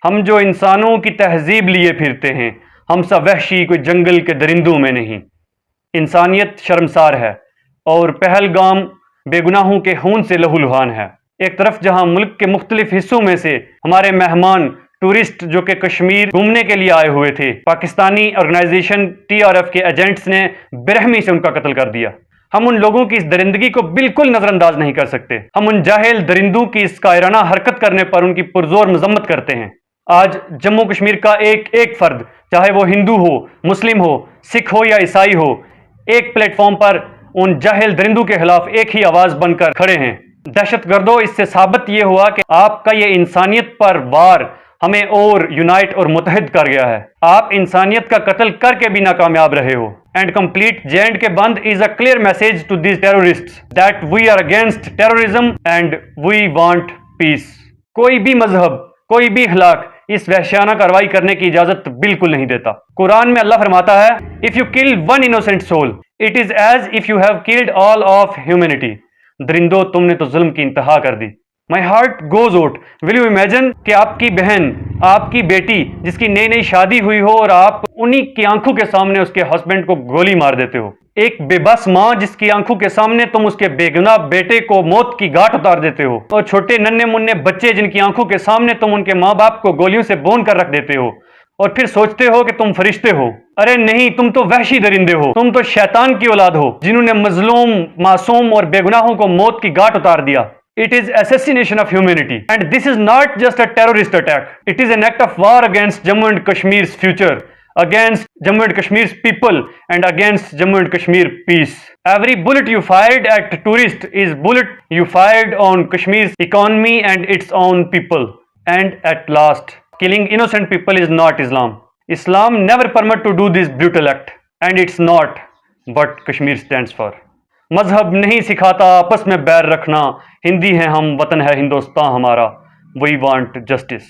ہم جو انسانوں کی تہذیب لیے پھرتے ہیں، ہم سا وحشی کوئی جنگل کے درندوں میں نہیں۔ انسانیت شرمسار ہے اور پہلگام بے گناہوں کے خون سے لہو لہان ہے۔ ایک طرف جہاں ملک کے مختلف حصوں میں سے ہمارے مہمان ٹورسٹ جو کہ کشمیر گھومنے کے لیے آئے ہوئے تھے، پاکستانی آرگنائزیشن TRF کے ایجنٹس نے برہمی سے ان کا قتل کر دیا۔ ہم ان لوگوں کی اس درندگی کو بالکل نظر انداز نہیں کر سکتے۔ ہم ان جاہل درندوں کی اس کائرانہ حرکت کرنے پر ان کی پرزور مذمت کرتے ہیں۔ آج جموں کشمیر کا ایک فرد، چاہے وہ ہندو ہو، مسلم ہو، سکھ ہو یا عیسائی ہو، ایک پلیٹ فارم پر ان جاہل درندوں کے خلاف ایک ہی آواز بن کر کھڑے ہیں۔ دہشت گردوں، اس سے ثابت یہ ہوا کہ آپ کا یہ انسانیت پر وار ہمیں اور یونائٹ اور متحد کر گیا ہے۔ آپ انسانیت کا قتل کر کے بھی ناکامیاب رہے ہو۔ اینڈ کمپلیٹ J&K بند is a clear message to these terrorists that we are against terrorism and we want peace۔ کوئی بھی مذہب، کوئی بھی اخلاق اس وحشیانہ کارروائی کرنے کی اجازت بالکل نہیں دیتا۔ قرآن میں اللہ فرماتا ہے if you kill one innocent soul it is as if you have killed all of humanity۔ درندو، تم نے تو ظلم کی انتہا کر دی۔ My heart goes out۔ Will you imagine کہ آپ کی بہن، آپ کی بیٹی جس کی نئی شادی ہوئی ہو اور آپ انہی کی آنکھوں کے سامنے اس کے ہسبینڈ کو گولی مار دیتے ہو۔ ایک بے بس ماں جس کی آنکھوں کے سامنے تم اس کے بے گناہ بیٹے کو موت کی گھاٹ اتار دیتے ہو، اور چھوٹے ننھے منھے بچے جن کی آنکھوں کے سامنے تم ان کے ماں باپ کو گولیوں سے بون کر رکھ دیتے ہو، اور پھر سوچتے ہو کہ تم فرشتے ہو۔ ارے نہیں، تم تو وحشی درندے ہو، تم تو شیطان کی اولاد ہو جنہوں نے مظلوم، معصوم اور بے گناہوں کو موت کی گھاٹ اتار دیا۔ It is assassination of humanity and this is not just a terrorist attack, it is an act of war against Jammu and Kashmir's future, against Jammu and Kashmir's people and against Jammu and Kashmir peace۔ Every bullet you fired at tourists is bullet you fired on Kashmir's economy and its own people। And at last, killing innocent people is not Islam۔ Islam never permit to do this brutal act and it's not what Kashmir stands for۔ مذہب نہیں سکھاتا آپس میں بیر رکھنا، ہندی ہیں ہم، وطن ہے ہندوستان ہمارا، وی وانٹ جسٹس۔